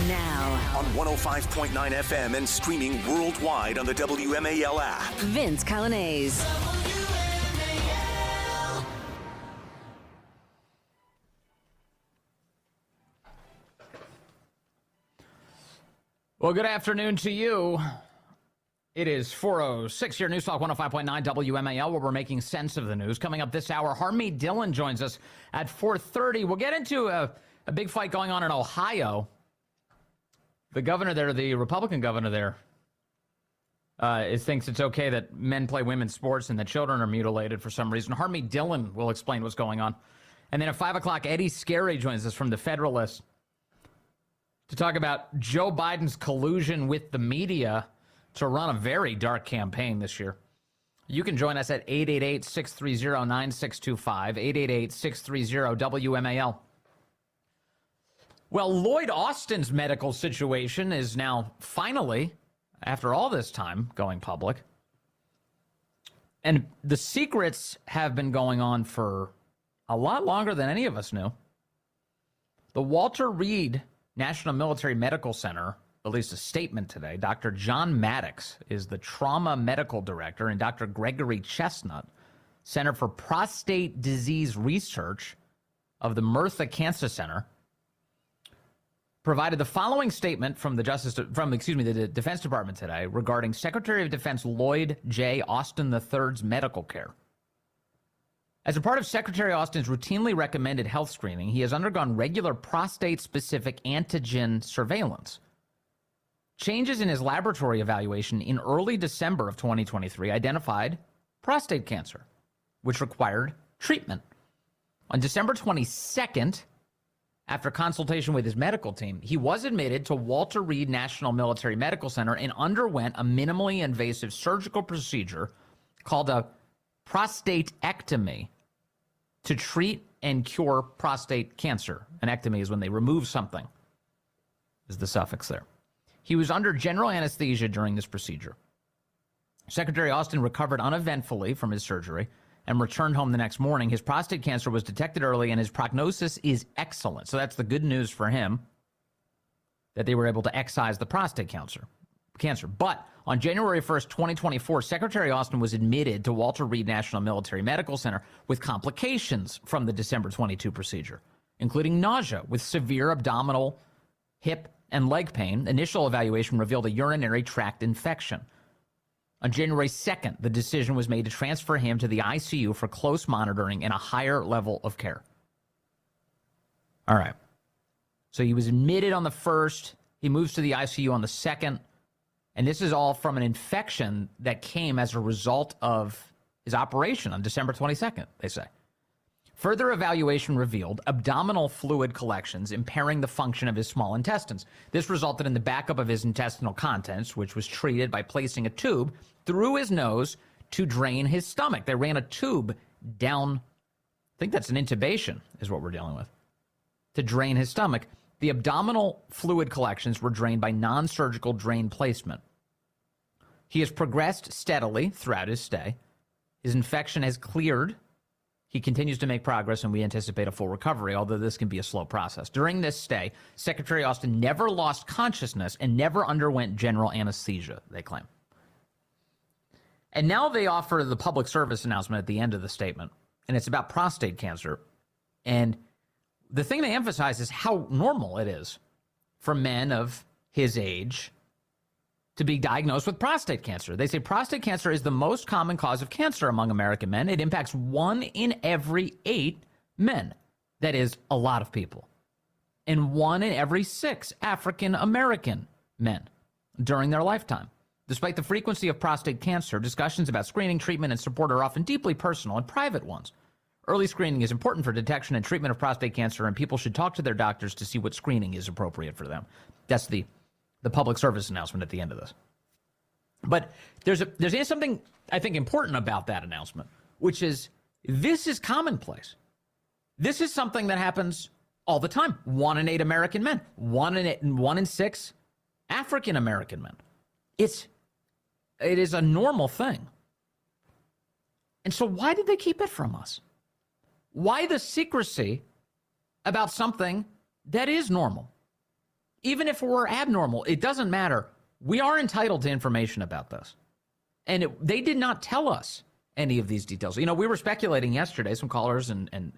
Now, on 105.9 FM and streaming worldwide on the WMAL app. Vince Coglianese. Well, good afternoon to you. It is 4:06 here, News Talk 105.9 WMAL, where we're making sense of the news. Coming up this hour, Harmeet Dhillon joins us at 4:30. We'll get into a big fight going on in Ohio. The governor there, the Republican governor there, thinks it's okay that men play women's sports and that children are mutilated for some reason. Harmeet Dhillon will explain what's going on. And then at 5 o'clock, Eddie Scarry joins us from The Federalist to talk about Joe Biden's collusion with the media to run a very dark campaign this year. You can join us at 888-630-9625, 888-630-WMAL. Well, Lloyd Austin's medical situation is now finally, after all this time, going public. And the secrets have been going on for a lot longer than any of us knew. The Walter Reed National Military Medical Center released a statement today. Dr. John Maddox is the trauma medical director, and Dr. Gregory Chestnut, Center for Prostate Disease Research of the Murtha Cancer Center, provided the following statement from the Defense Department today regarding Secretary of Defense Lloyd J. Austin III's medical care. As a part of Secretary Austin's routinely recommended health screening, he has undergone regular prostate-specific antigen surveillance. Changes in his laboratory evaluation in early December of 2023 identified prostate cancer, which required treatment. On December 22nd, after consultation with his medical team, he was admitted to Walter Reed National Military Medical Center and underwent a minimally invasive surgical procedure called a prostatectomy to treat and cure prostate cancer. An ectomy is when they remove something, is the suffix there. He was under general anesthesia during this procedure. Secretary Austin recovered uneventfully from his surgery and returned home the next morning. His prostate cancer was detected early, and his prognosis is excellent. So that's the good news for him, that they were able to excise the prostate cancer. But on January 1st, 2024, Secretary Austin was admitted to Walter Reed National Military Medical Center with complications from the December 22 procedure, including nausea with severe abdominal, hip, and leg pain. Initial evaluation revealed a urinary tract infection. On January 2nd, the decision was made to transfer him to the ICU for close monitoring and a higher level of care. All right. So he was admitted on the 1st. He moves to the ICU on the 2nd. And this is all from an infection that came as a result of his operation on December 22nd, they say. Further evaluation revealed abdominal fluid collections impairing the function of his small intestines. This resulted in the backup of his intestinal contents, which was treated by placing a tube through his nose to drain his stomach. They ran a tube down, I think that's an intubation is what we're dealing with, to drain his stomach. The abdominal fluid collections were drained by non-surgical drain placement. He has progressed steadily throughout his stay. His infection has cleared. He continues to make progress, and we anticipate a full recovery, although this can be a slow process. During this stay, Secretary Austin never lost consciousness and never underwent general anesthesia, they claim. And now they offer the public service announcement at the end of the statement, and it's about prostate cancer. And the thing they emphasize is how normal it is for men of his age to be diagnosed with prostate cancer. They say prostate cancer is the most common cause of cancer among American men. It impacts 1 in every 8 men. That is a lot of people. And 1 in every 6 African American men during their lifetime. Despite the frequency of prostate cancer, discussions about screening, treatment, and support are often deeply personal and private ones. Early screening is important for detection and treatment of prostate cancer, and people should talk to their doctors to see what screening is appropriate for them. That's the public service announcement at the end of this. But there's something I think important about that announcement, which is this is commonplace. This is something that happens all the time. 1 in 8 American men, 1 in 6 African American men. It is a normal thing. And so why did they keep it from us? Why the secrecy about something that is normal? even if we're abnormal, it doesn't matter. We are entitled to information about this. And they did not tell us any of these details. You know, we were speculating yesterday, some callers and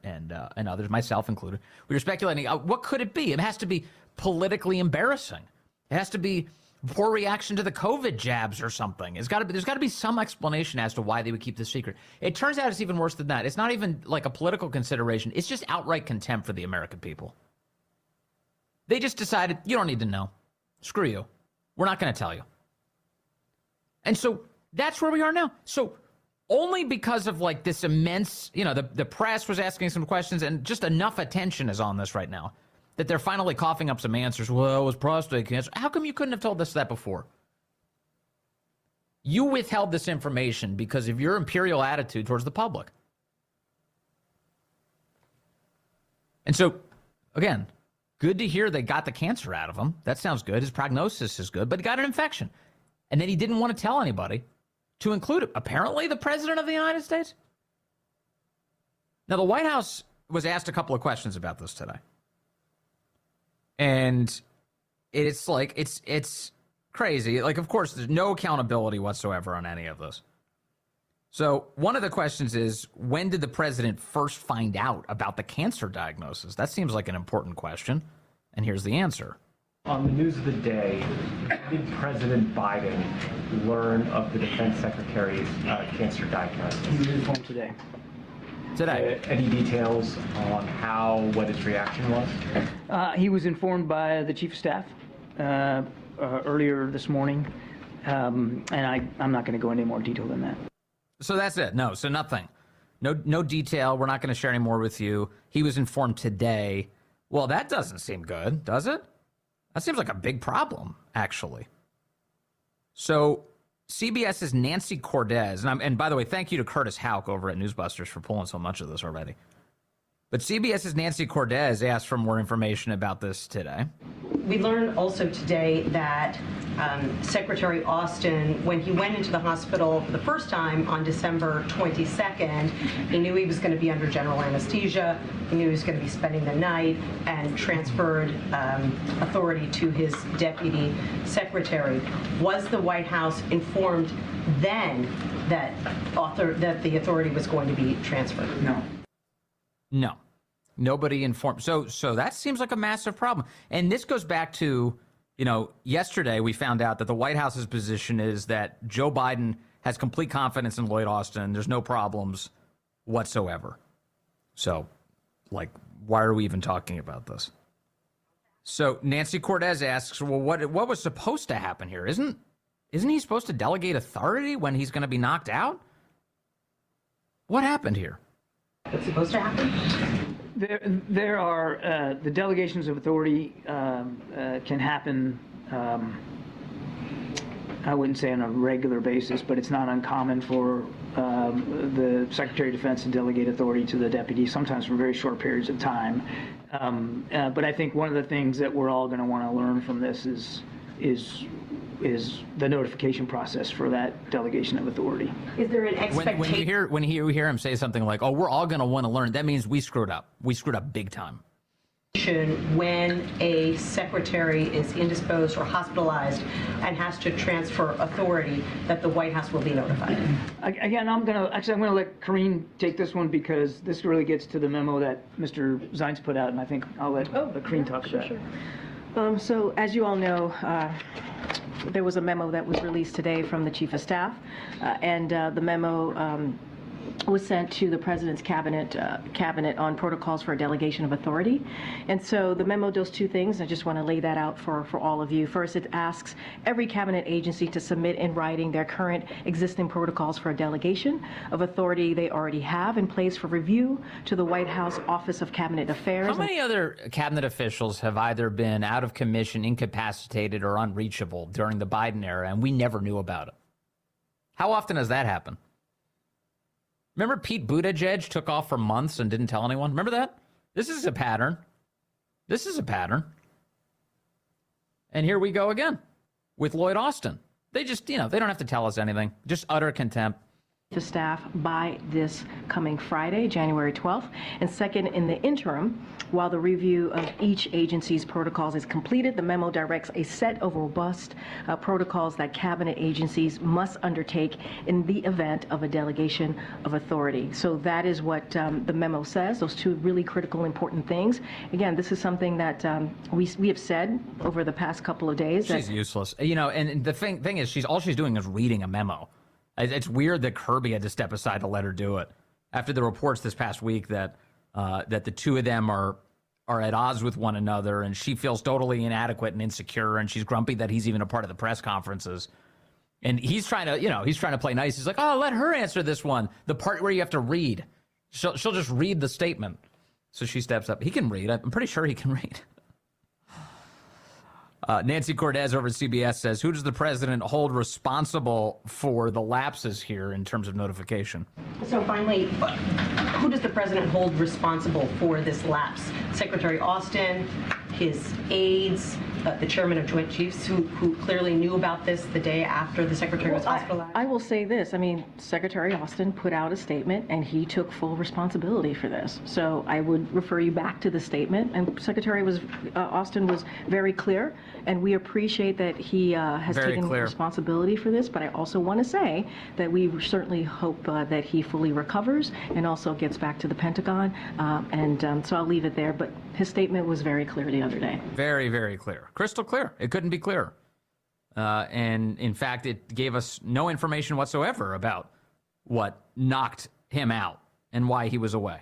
others, myself included. We were speculating, what could it be? It has to be politically embarrassing. It has to be poor reaction to the COVID jabs or something. There's got to be some explanation as to why they would keep this secret. It turns out it's even worse than that. It's not even like a political consideration. It's just outright contempt for the American people. They just decided, you don't need to know. Screw you. We're not going to tell you. And so that's where we are now. So only because of like this immense, you know, the press was asking some questions and just enough attention is on this right now that they're finally coughing up some answers. Well, it was prostate cancer. How come you couldn't have told us that before? You withheld this information because of your imperial attitude towards the public. And so, again, good to hear they got the cancer out of him. That sounds good. His prognosis is good, but he got an infection. And then he didn't want to tell anybody, to include, apparently, the President of the United States. Now, the White House was asked a couple of questions about this today. And it's like, it's crazy. Like, of course, there's no accountability whatsoever on any of this. So one of the questions is, when did the president first find out about the cancer diagnosis? That seems like an important question. And here's the answer. On the news of the day, did President Biden learn of the defense secretary's cancer diagnosis? He was informed today. Any details on what his reaction was? He was informed by the chief of staff earlier this morning, and I'm not going to go into any more detail than that. So that's it. No, so nothing. No detail. We're not going to share any more with you. He was informed today. Well, that doesn't seem good, does it? That seems like a big problem, actually. So CBS's Nancy Cortez, and by the way, thank you to Curtis Houck over at Newsbusters for pulling so much of this already. But CBS's Nancy Cortez asked for more information about this today. We learned also today that Secretary Austin, when he went into the hospital for the first time on December 22nd, he knew he was going to be under general anesthesia. He knew he was going to be spending the night and transferred authority to his deputy secretary. Was the White House informed then that the authority was going to be transferred? No. Nobody informed. So that seems like a massive problem. And this goes back to, you know, yesterday we found out that the White House's position is that Joe Biden has complete confidence in Lloyd Austin. There's no problems whatsoever. So, like, why are we even talking about this? So Nancy Cortez asks, well, what was supposed to happen here? Isn't he supposed to delegate authority when he's going to be knocked out? What happened here? What's supposed to happen? There are the delegations of authority can happen. I wouldn't say on a regular basis, but it's not uncommon for the Secretary of Defense to delegate authority to the deputy, sometimes for very short periods of time. But I think one of the things that we're all going to want to learn from this is the notification process for that delegation of authority. Is there an expectation? When you hear him say something like, "Oh, we're all going to want to learn," that means we screwed up. We screwed up big time. When a secretary is indisposed or hospitalized and has to transfer authority, that the White House will be notified. Again, I'm going to let Karine take this one because this really gets to the memo that Mr. Zients put out, and I think I'll let Karine talk about it. So as you all know, there was a memo that was released today from the Chief of Staff, and the memo was sent to the President's cabinet on protocols for a delegation of authority. And so the memo does two things. I just want to lay that out for all of you. First, it asks every cabinet agency to submit in writing their current existing protocols for a delegation of authority they already have in place for review to the White House Office of Cabinet Affairs. How many other cabinet officials have either been out of commission, incapacitated, or unreachable during the Biden era, and we never knew about it? How often does that happen? Remember Pete Buttigieg took off for months and didn't tell anyone? Remember that? This is a pattern. And here we go again with Lloyd Austin. They just, they don't have to tell us anything. Just utter contempt. of staff by this coming Friday, January 12th. And second, in the interim, while the review of each agency's protocols is completed, the memo directs a set of robust protocols that cabinet agencies must undertake in the event of a delegation of authority. So that is what the memo says, those two really critical, important things. Again, this is something that we have said over the past couple of days. She's useless. You know, and the thing is, all she's doing is reading a memo. It's weird that Kirby had to step aside to let her do it after the reports this past week that the two of them are at odds with one another, and she feels totally inadequate and insecure, and she's grumpy that he's even a part of the press conferences. And he's trying to play nice. He's like, oh, let her answer this one, the part where you have to read. She'll just read the statement. So she steps up. He can read. I'm pretty sure he can read. Nancy Cortez over at CBS says, who does the president hold responsible for the lapses here in terms of notification? So finally, who does the president hold responsible for this lapse? Secretary Austin, his aides, the chairman of Joint Chiefs, who clearly knew about this the day after the secretary was hospitalized? I will say this. I mean, Secretary Austin put out a statement, and he took full responsibility for this. So I would refer you back to the statement. And Secretary Austin was very clear, and we appreciate that he has taken responsibility for this. But I also want to say that we certainly hope that he fully recovers and also gets back to the Pentagon. So I'll leave it there. But his statement was very clear the other day. Very, very clear. Crystal clear. It couldn't be clearer. And in fact, it gave us no information whatsoever about what knocked him out and why he was away.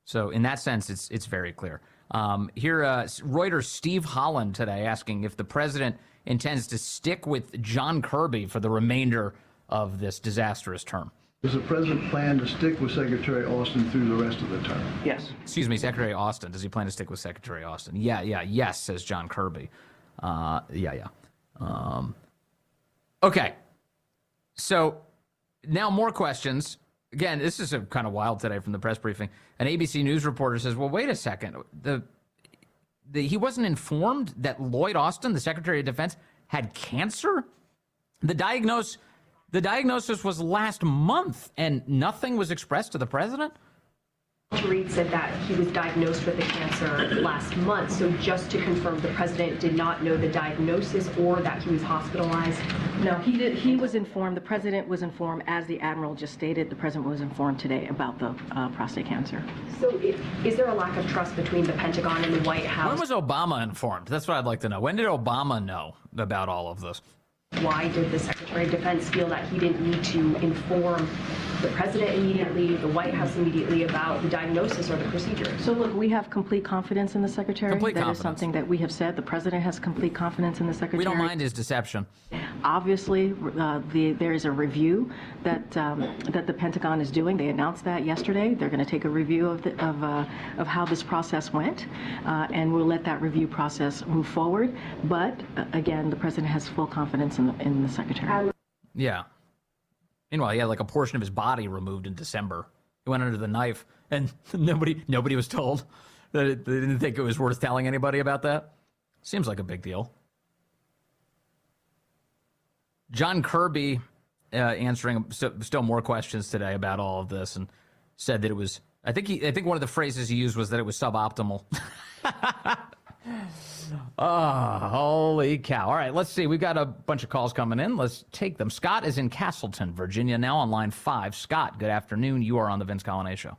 So in that sense, it's very clear. Here, Reuters' Steve Holland today asking if the president intends to stick with John Kirby for the remainder of this disastrous term. Does the president plan to stick with Secretary Austin through the rest of the term? Yes. Excuse me, Secretary Austin. Does he plan to stick with Secretary Austin? Yes, says John Kirby. Okay. So now more questions. Again, this is kind of wild today from the press briefing. An ABC News reporter says, well, wait a second. He wasn't informed that Lloyd Austin, the Secretary of Defense, had cancer? The diagnosis was last month, and nothing was expressed to the president? Reid said that he was diagnosed with the cancer last month. So just to confirm, the president did not know the diagnosis or that he was hospitalized? No, he did. He was informed. The president was informed, as the admiral just stated. The president was informed today about the prostate cancer. So is there a lack of trust between the Pentagon and the White House? When was Obama informed? That's what I'd like to know. When did Obama know about all of this? Why did the Secretary of Defense feel that he didn't need to inform the president immediately, the White House immediately about the diagnosis or the procedure? So look, we have complete confidence in the secretary. That is something that we have said. The president has complete confidence in the secretary. We don't mind his deception. Obviously, there is a review that the Pentagon is doing. They announced that yesterday. They're going to take a review of how this process went, and we'll let that review process move forward. But again, the president has full confidence in the secretary. Yeah. Meanwhile, he had like a portion of his body removed in December. He went under the knife, and nobody was told. They didn't think it was worth telling anybody about that. Seems like a big deal. John Kirby answering still more questions today about all of this, and said that it was. I think one of the phrases he used was that it was suboptimal. Oh, holy cow. All right, let's see. We've got a bunch of calls coming in. Let's take them. Scott is in Castleton, Virginia, now on line 5. Scott, good afternoon. You are on the Vince Coglianese Show.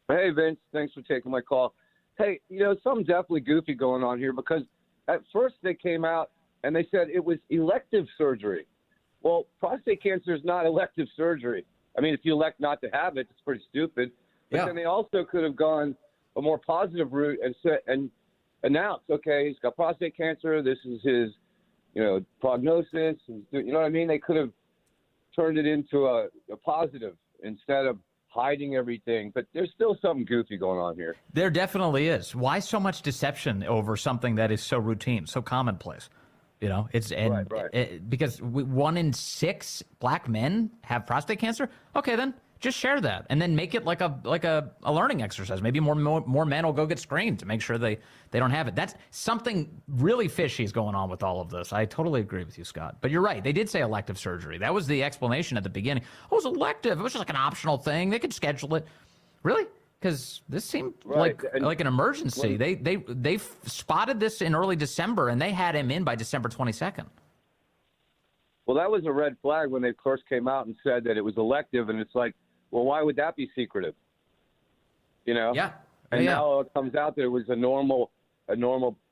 Hey, Vince. Thanks for taking my call. Hey, something definitely goofy going on here, because at first they came out and they said it was elective surgery. Well, prostate cancer is not elective surgery. I mean, if you elect not to have it, it's pretty stupid. But then they also could have gone a more positive route and announced, okay, he's got prostate cancer. This is his, prognosis. You know what I mean? They could have turned it into a positive instead of hiding everything. But there's still something goofy going on here. There definitely is. Why so much deception over something that is so routine, so commonplace? Right. Because 1 in 6 black men have prostate cancer. Okay, then Just share that, and then make it like a learning exercise. Maybe more men will go get screened to make sure they don't have it. That's something really fishy is going on with all of this. I totally agree with you, Scott. But you're right. They did say elective surgery. That was the explanation at the beginning. Oh, it was elective. It was just like an optional thing. They could schedule it. Really? Because this seemed like an emergency. They spotted this in early December, and they had him in by December 22nd. Well, that was a red flag when they first came out and said that it was elective, and it's like, well, why would that be secretive? You know? Yeah. And now it comes out that it was a normal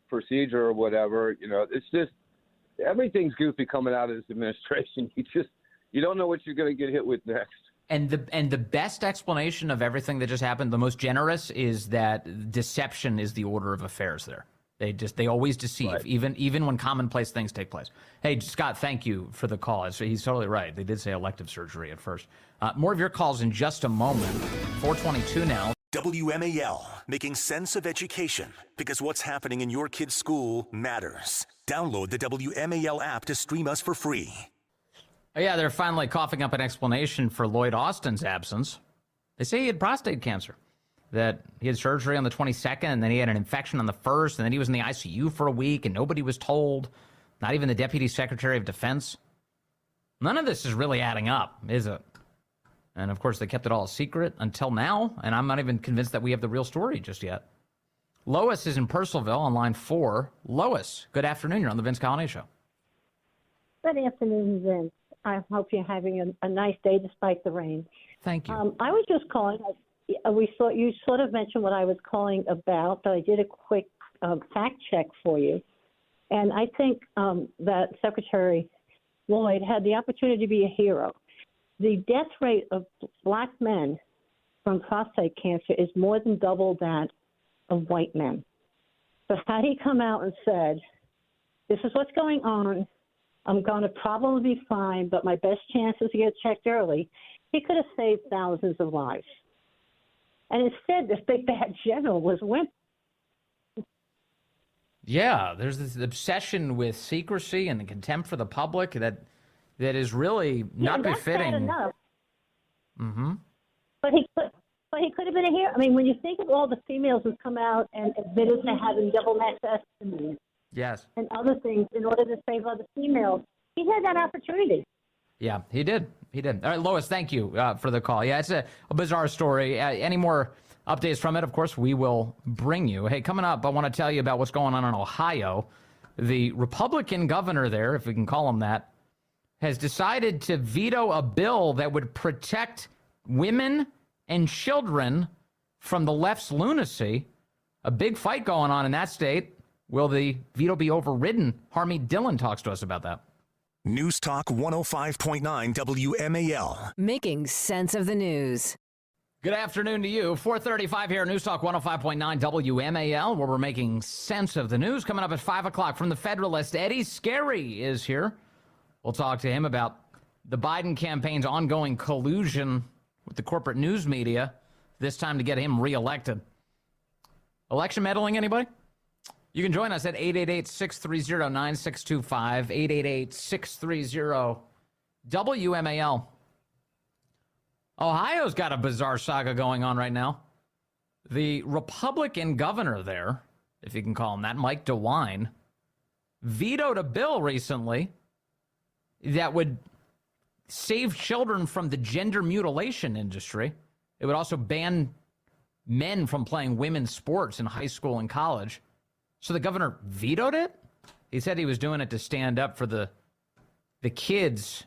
procedure or whatever. You know, it's just everything's goofy coming out of this administration. You don't know what you're going to get hit with next. And the best explanation of everything that just happened, the most generous, is that deception is the order of affairs there. They always deceive, right, even when commonplace things take place. Hey, Scott, thank you for the call. He's totally right. They did say elective surgery at first. More of your calls in just a moment. 422 now. WMAL, making sense of education, because what's happening in your kid's school matters. Download the WMAL app to stream us for free. Oh, yeah, they're finally coughing up an explanation for Lloyd Austin's absence. They say he had prostate cancer, that he had surgery on the 22nd, and then he had an infection on the 1st, and then he was in the ICU for a week, and nobody was told, not even the Deputy Secretary of Defense. None of this is really adding up, is it? And, of course, they kept it all a secret until now, and I'm not even convinced that we have the real story just yet. Lois is in Purcellville on line 4. Lois, good afternoon. You're on the Vince Coglianese Show. Good afternoon, Vince. I hope you're having a nice day despite the rain. Thank you. I was just calling. You sort of mentioned what I was calling about, but I did a quick fact check for you. And I think that Secretary Lloyd had the opportunity to be a hero. The death rate of black men from prostate cancer is more than double that of white men. So had he come out and said, this is what's going on, I'm going to probably be fine, but my best chance is to get checked early, he could have saved thousands of lives. And instead, this big bad general was women. Yeah, there's this obsession with secrecy and the contempt for the public that is really not befitting. Bad enough. Mm-hmm. But he could have been a hero. I mean, when you think of all the females who come out and admitted to having double mastectomies, yes, and other things in order to save other females, he had that opportunity. Yeah, he did. He did. All right, Lois, thank you for the call. Yeah, it's a bizarre story. Any more updates from it, of course, we will bring you. Hey, coming up, I want to tell you about what's going on in Ohio. The Republican governor there, if we can call him that, has decided to veto a bill that would protect women and children from the left's lunacy. A big fight going on in that state. Will the veto be overridden? Harmeet Dhillon talks to us about that. News Talk 105.9 WMAL. Making sense of the news. Good afternoon to you. 4:35 here at News Talk 105.9 WMAL, where we're making sense of the news. Coming up at 5 o'clock from the Federalist, Eddie Scarry is here. We'll talk to him about the Biden campaign's ongoing collusion with the corporate news media, this time to get him reelected. Election meddling, anybody? You can join us at 888-630-9625, 888-630-WMAL. Ohio's got a bizarre saga going on right now. The Republican governor there, if you can call him that, Mike DeWine, vetoed a bill recently that would save children from the gender mutilation industry. It would also ban men from playing women's sports in high school and college. So the governor vetoed it? He said he was doing it to stand up for the kids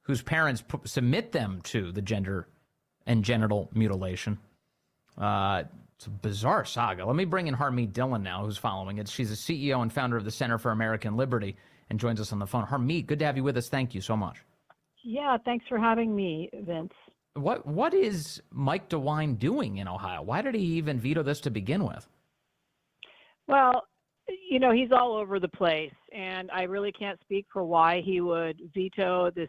whose parents submit them to the gender and genital mutilation. It's a bizarre saga. Let me bring in Harmeet Dhillon now, who's following it. She's the CEO and founder of the Center for American Liberty and joins us on the phone. Harmeet, good to have you with us. Thank you so much. Yeah, thanks for having me, Vince. What is Mike DeWine doing in Ohio? Why did he even veto this to begin with? Well, you know, he's all over the place, and I really can't speak for why he would veto this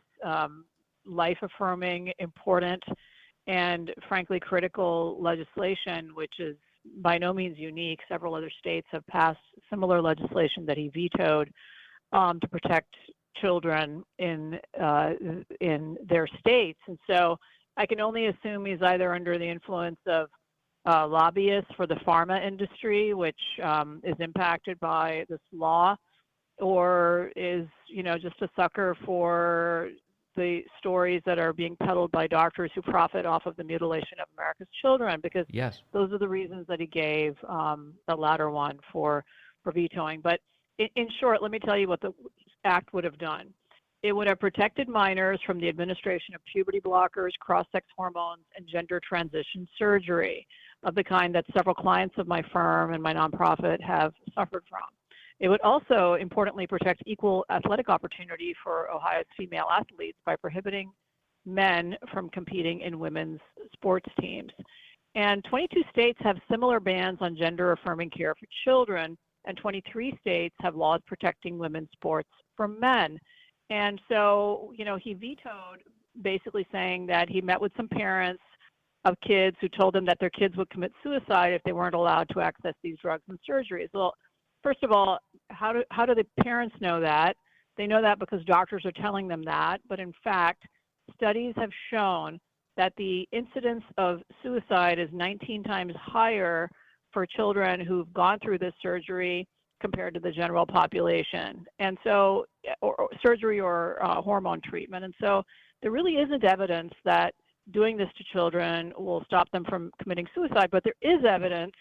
life-affirming, important, and frankly critical legislation, which is by no means unique. Several other states have passed similar legislation that he vetoed to protect children in their states. And so I can only assume he's either under the influence of lobbyists for the pharma industry, which is impacted by this law, or is, just a sucker for the stories that are being peddled by doctors who profit off of the mutilation of America's children, because those are the reasons that he gave, the latter one for vetoing. But in short, let me tell you what the act would have done. It would have protected minors from the administration of puberty blockers, cross-sex hormones, and gender transition surgery of the kind that several clients of my firm and my nonprofit have suffered from. It would also, importantly, protect equal athletic opportunity for Ohio's female athletes by prohibiting men from competing in women's sports teams. And 22 states have similar bans on gender-affirming care for children, and 23 states have laws protecting women's sports from men. And so, he vetoed, basically saying that he met with some parents of kids who told them that their kids would commit suicide if they weren't allowed to access these drugs and surgeries. Well, first of all, how do the parents know that? They know that because doctors are telling them that. But in fact, studies have shown that the incidence of suicide is 19 times higher for children who've gone through this surgery compared to the general population. And so, or surgery or hormone treatment. And so there really isn't evidence that doing this to children will stop them from committing suicide, but there is evidence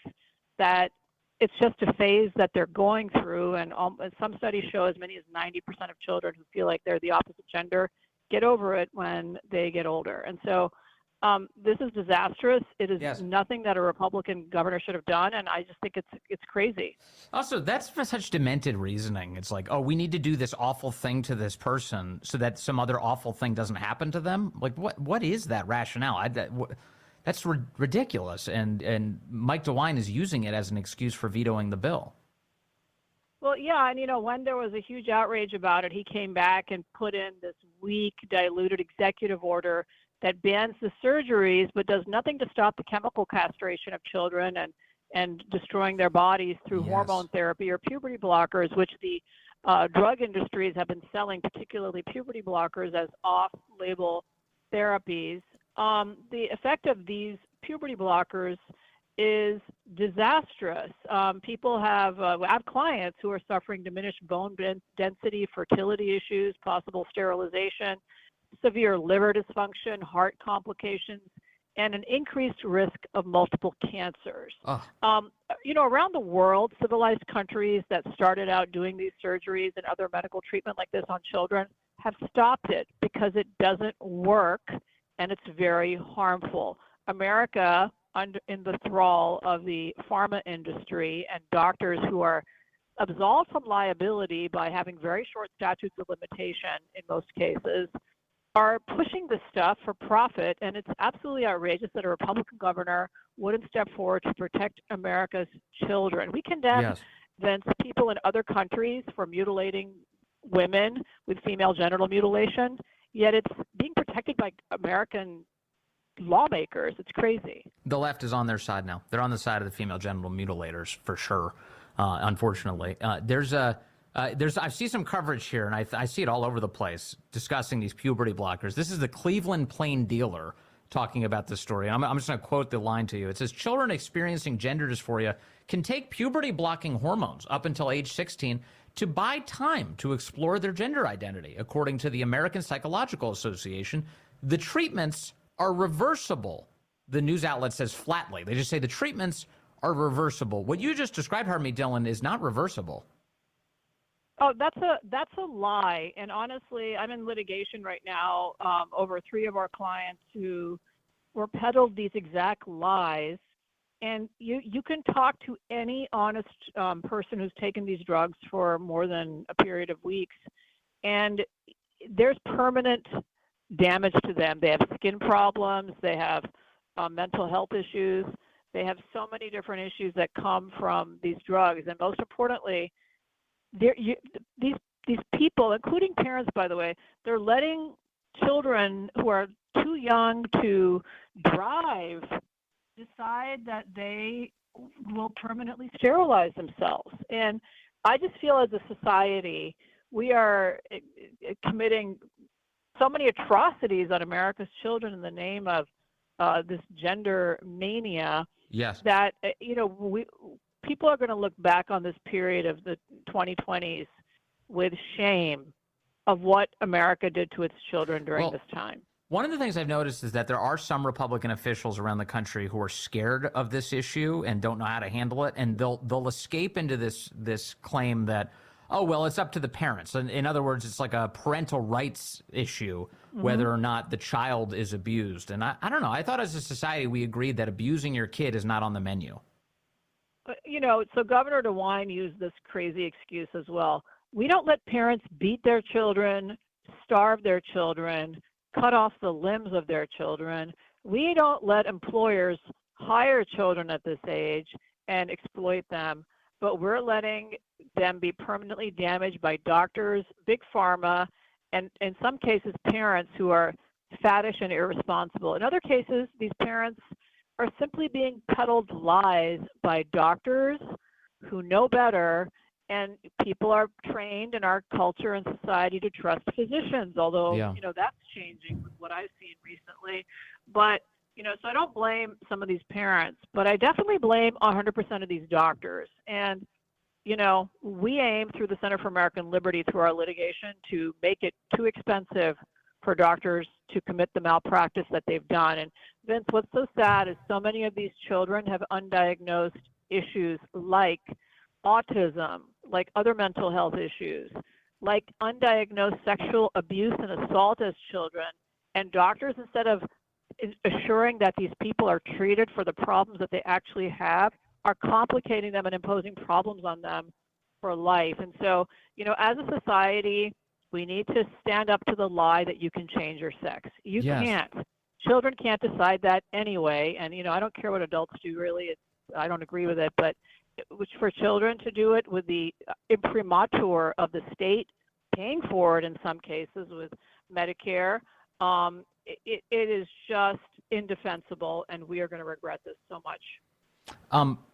that it's just a phase that they're going through, and some studies show as many as 90% of children who feel like they're the opposite gender get over it when they get older. And so this is disastrous. It is nothing that a Republican governor should have done, and I just think it's crazy. Also, that's such demented reasoning. It's like, oh, we need to do this awful thing to this person so that some other awful thing doesn't happen to them. Like, what is that rationale? That's ridiculous, and Mike DeWine is using it as an excuse for vetoing the bill. Well, yeah, and when there was a huge outrage about it, he came back and put in this weak, diluted executive order that bans the surgeries but does nothing to stop the chemical castration of children and destroying their bodies through hormone therapy or puberty blockers, which the drug industries have been selling, particularly puberty blockers, as off-label therapies. The effect of these puberty blockers is disastrous. People have clients who are suffering diminished bone density, fertility issues, possible sterilization, severe liver dysfunction, heart complications, and an increased risk of multiple cancers. Around the world, civilized countries that started out doing these surgeries and other medical treatment like this on children have stopped it because it doesn't work and it's very harmful. America, in the thrall of the pharma industry and doctors who are absolved from liability by having very short statutes of limitation in most cases, are pushing this stuff for profit, and it's absolutely outrageous that a Republican governor wouldn't step forward to protect America's children. We condemn, Vince, people in other countries for mutilating women with female genital mutilation, yet it's being protected by American lawmakers. It's crazy. The left is on their side now. They're on the side of the female genital mutilators for sure. Unfortunately, I see some coverage here, and I see it all over the place discussing these puberty blockers. This is the Cleveland Plain Dealer talking about this story. I'm just going to quote the line to you. It says, children experiencing gender dysphoria can take puberty-blocking hormones up until age 16 to buy time to explore their gender identity. According to the American Psychological Association, the treatments are reversible. The news outlet says flatly. They just say the treatments are reversible. What you just described, Harmeet Dhillon, is not reversible. Oh, that's a lie. And honestly, I'm in litigation right now over 3 of our clients who were peddled these exact lies. And you can talk to any honest person who's taken these drugs for more than a period of weeks, and there's permanent damage to them. They have skin problems. They have mental health issues. They have so many different issues that come from these drugs. And most importantly, these people, including parents, by the way, they're letting children who are too young to drive decide that they will permanently sterilize themselves. And I just feel as a society, we are committing so many atrocities on America's children in the name of this gender mania. Yes. That people are going to look back on this period of the 2020s with shame of what America did to its children during this time. One of the things I've noticed is that there are some Republican officials around the country who are scared of this issue and don't know how to handle it, and they'll escape into this claim that, oh, well, it's up to the parents. In other words, it's like a parental rights issue, whether or not the child is abused. And I don't know. I thought as a society we agreed that abusing your kid is not on the menu. So Governor DeWine used this crazy excuse as well. We don't let parents beat their children, starve their children, cut off the limbs of their children. We don't let employers hire children at this age and exploit them, but we're letting them be permanently damaged by doctors, big pharma, and in some cases parents who are faddish and irresponsible. In other cases, these parents are simply being peddled lies by doctors who know better, and people are trained in our culture and society to trust physicians, although, that's changing with what I've seen recently. But, so I don't blame some of these parents, but I definitely blame 100% of these doctors. And, we aim through the Center for American Liberty through our litigation to make it too expensive for doctors to commit the malpractice that they've done. And Vince, what's so sad is so many of these children have undiagnosed issues like autism, like other mental health issues, like undiagnosed sexual abuse and assault as children. And doctors, instead of assuring that these people are treated for the problems that they actually have, are complicating them and imposing problems on them for life. And so, as a society, we need to stand up to the lie that you can change your sex. You can't. Children can't decide that anyway. And, I don't care what adults do, really. I don't agree with it. But which for children to do it with the imprimatur of the state paying for it in some cases with Medicare, it is just indefensible, and we are going to regret this so much.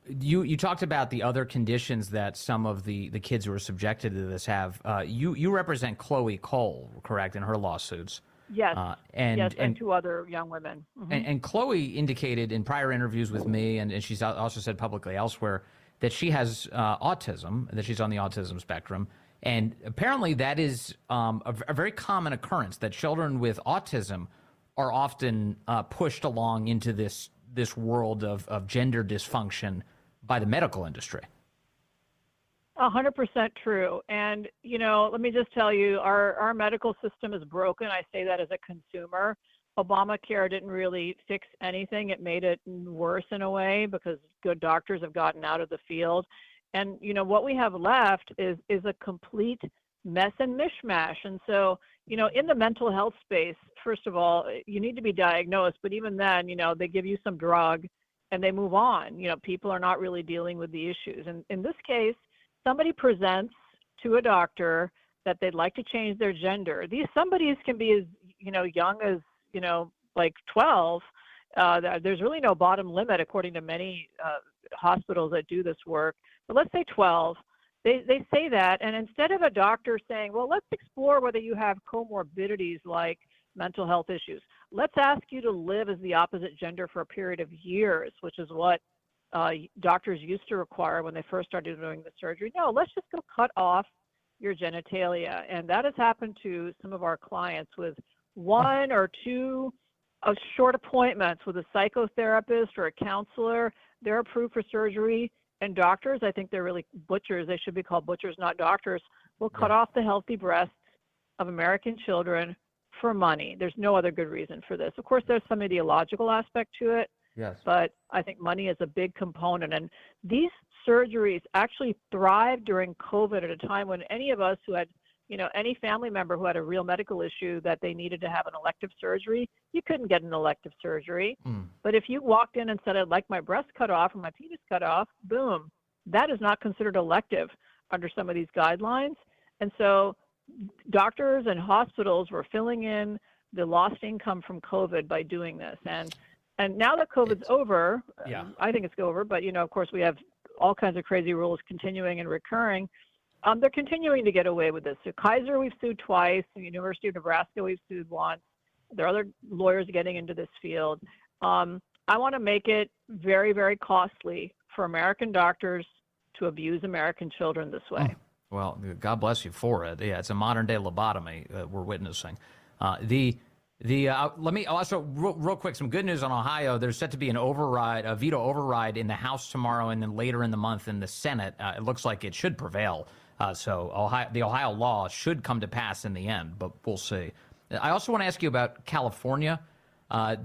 You talked about the other conditions that some of the kids who are subjected to this have. You represent Chloe Cole, correct, in her lawsuits? Yes, and two other young women. Mm-hmm. And Chloe indicated in prior interviews with me, and she's also said publicly elsewhere, that she has autism, that she's on the autism spectrum. And apparently that is a very common occurrence, that children with autism are often pushed along into this world of gender dysfunction by the medical industry. 100% true. And, let me just tell you, our medical system is broken. I say that as a consumer. Obamacare didn't really fix anything. It made it worse in a way because good doctors have gotten out of the field. And, what we have left is a complete mess and mishmash. And so, in the mental health space, first of all, you need to be diagnosed, but even then, they give you some drug and they move on. People are not really dealing with the issues. And in this case, somebody presents to a doctor that they'd like to change their gender. These somebodies can be as, young as, like 12. There's really no bottom limit according to many hospitals that do this work. But let's say 12. They say that, and instead of a doctor saying, well, let's explore whether you have comorbidities like mental health issues, let's ask you to live as the opposite gender for a period of years, which is what doctors used to require when they first started doing the surgery. No, let's just go cut off your genitalia. And that has happened to some of our clients with one or two short appointments with a psychotherapist or a counselor. They're approved for surgery. And doctors, I think they're really butchers. They should be called butchers, not doctors, will cut off the healthy breasts of American children for money. There's no other good reason for this. Of course, there's some ideological aspect to it. Yes. But I think money is a big component. And these surgeries actually thrived during COVID at a time when any of us who had, any family member who had a real medical issue that they needed to have an elective surgery, you couldn't get an elective surgery. But if you walked in and said, I'd like my breast cut off or my penis cut off, boom, that is not considered elective under some of these guidelines. And so doctors and hospitals were filling in the lost income from COVID by doing this. And now that COVID's over, I think it's over, but, of course, we have all kinds of crazy rules continuing and recurring. they're continuing to get away with this. So Kaiser, we've sued twice. The University of Nebraska, we've sued once. There are other lawyers getting into this field. I want to make it very, very costly for American doctors to abuse American children this way. Well, God bless you for it. Yeah, it's a modern-day lobotomy we're witnessing. Let me also, real quick, some good news on Ohio. There's set to be a veto override in the House tomorrow, and then later in the month in the Senate. It looks like it should prevail. So the Ohio law should come to pass in the end, but we'll see. I also want to ask you about California. I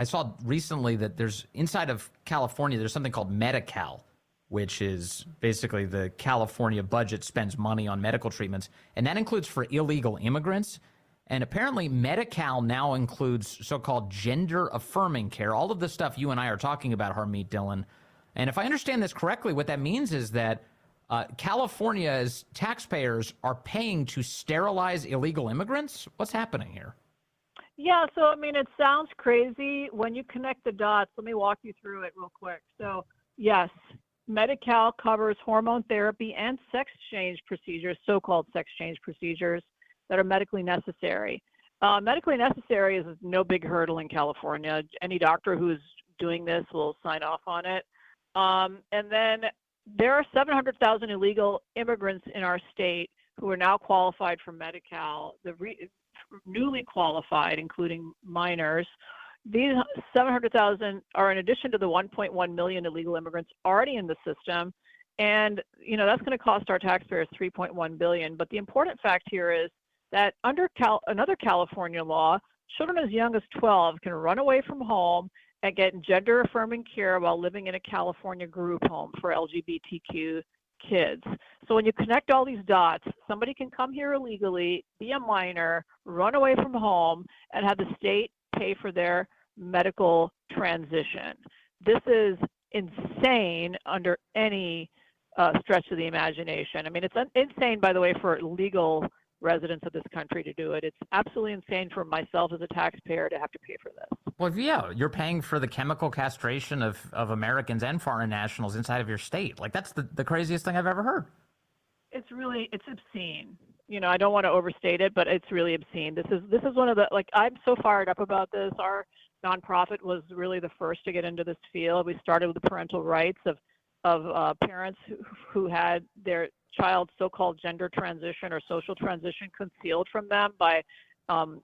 saw recently that inside of California, there's something called Medi-Cal, which is basically the California budget spends money on medical treatments, and that includes for illegal immigrants. And apparently Medi-Cal now includes so-called gender-affirming care, all of the stuff you and I are talking about, Harmeet Dhillon. And if I understand this correctly, what that means is that California's taxpayers are paying to sterilize illegal immigrants? What's happening here? Yeah, so, I mean, it sounds crazy. When you connect the dots, let me walk you through it real quick. So, yes, Medi-Cal covers hormone therapy and sex change procedures, so-called sex change procedures, that are medically necessary. Medically necessary is no big hurdle in California. Any doctor who's doing this will sign off on it. And then there are 700,000 illegal immigrants in our state who are now qualified for Medi-Cal, newly qualified, including minors. These 700,000 are in addition to the 1.1 million illegal immigrants already in the system. And, that's going to cost our taxpayers $3.1 billion. But the important fact here is that under another California law, children as young as 12 can run away from home and get gender-affirming care while living in a California group home for LGBTQ kids. So when you connect all these dots, somebody can come here illegally, be a minor, run away from home, and have the state pay for their medical transition. This is insane under any stretch of the imagination. I mean, it's insane, by the way, for legal residents of this country to do it. It's absolutely insane for myself as a taxpayer to have to pay for this. Well, yeah, you're paying for the chemical castration of Americans and foreign nationals inside of your state. Like, that's the craziest thing I've ever heard. It's obscene. I don't want to overstate it, but it's really obscene. This is one of the, I'm so fired up about this. Our nonprofit was really the first to get into this field. We started with the parental rights of parents who had their child's so-called gender transition or social transition concealed from them by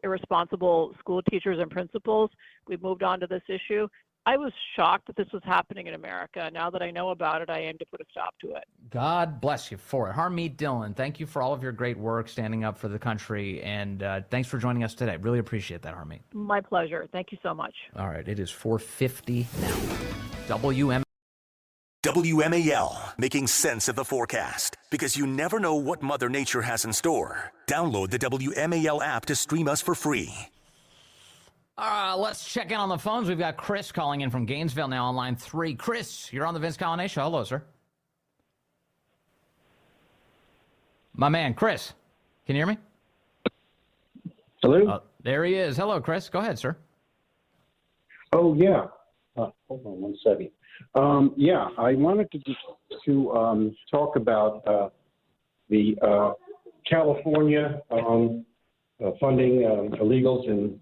irresponsible school teachers and principals. We've moved on to this issue. I was shocked that this was happening in America. Now that I know about it, I aim to put a stop to it. God bless you for it. Harmeet Dhillon, thank you for all of your great work standing up for the country, and thanks for joining us today. Really appreciate that, Harmeet. My pleasure. Thank you so much. All right, it is 4:50 now. WMAL, making sense of the forecast. Because you never know what Mother Nature has in store. Download the WMAL app to stream us for free. Let's check in on the phones. We've got Chris calling in from Gainesville now on line 3. Chris, you're on the Vince Coglianese Show. Hello, sir. My man, Chris. Can you hear me? Hello? There he is. Hello, Chris. Go ahead, sir. Oh, yeah. Hold on one second. I wanted to talk about the California funding illegals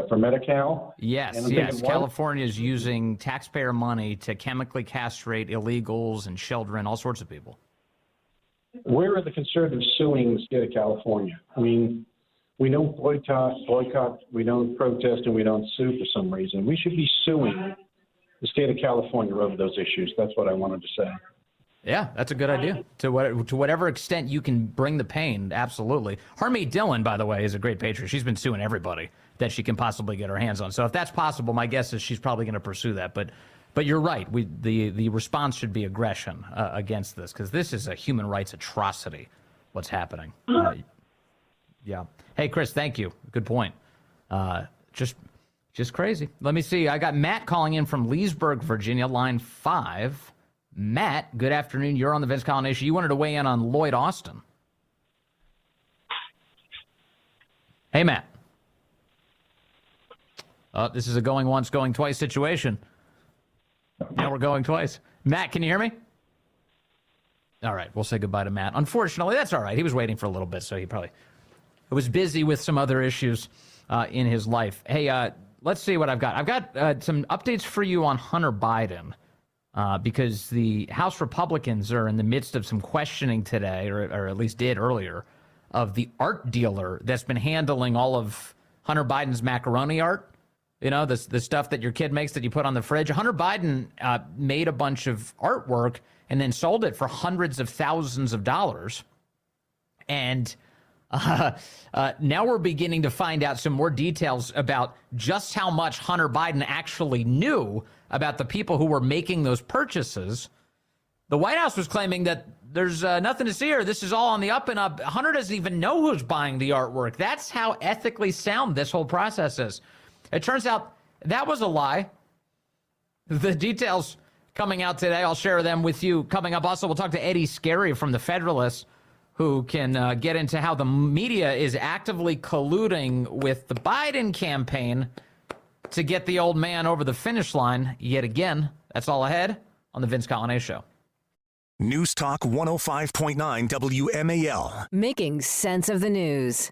for Medi-Cal. Yes. California is using taxpayer money to chemically castrate illegals and children, all sorts of people. Where are the conservatives suing the state of California? I mean, we don't boycott, we don't protest, and we don't sue for some reason. We should be suing the state of California over those issues. That's what I wanted to say. Yeah, that's a good idea. To whatever extent you can bring the pain, absolutely. Harmeet Dhillon, by the way, is a great patriot. She's been suing everybody that she can possibly get her hands on. So if that's possible, my guess is she's probably going to pursue that. But you're right. The response should be aggression against this, because this is a human rights atrocity, what's happening. Yeah. Hey, Chris, thank you. Good point. Just crazy. Let me see. I got Matt calling in from Leesburg, Virginia, line 5. Matt, good afternoon. You're on the Vince Coglianese Show. You wanted to weigh in on Lloyd Austin. Hey, Matt. This is a going once, going twice situation. Now we're going twice. Matt, can you hear me? All right, we'll say goodbye to Matt. Unfortunately, that's all right. He was waiting for a little bit, so he probably was busy with some other issues in his life. Hey, let's see what I've got. I've got some updates for you on Hunter Biden because the House Republicans are in the midst of some questioning today, or at least did earlier, of the art dealer that's been handling all of Hunter Biden's macaroni art. You know, the stuff that your kid makes that you put on the fridge. Hunter Biden made a bunch of artwork and then sold it for hundreds of thousands of dollars. And now we're beginning to find out some more details about just how much Hunter Biden actually knew about the people who were making those purchases. The White House was claiming that there's nothing to see here. This is all on the up and up. Hunter doesn't even know who's buying the artwork. That's how ethically sound this whole process is. It turns out that was a lie. The details coming out today, I'll share them with you coming up. Also, we'll talk to Eddie Scarry from The Federalist, who can get into how the media is actively colluding with the Biden campaign to get the old man over the finish line yet again. That's all ahead on The Vince Coglianese Show. News Talk 105.9 WMAL. Making sense of the news.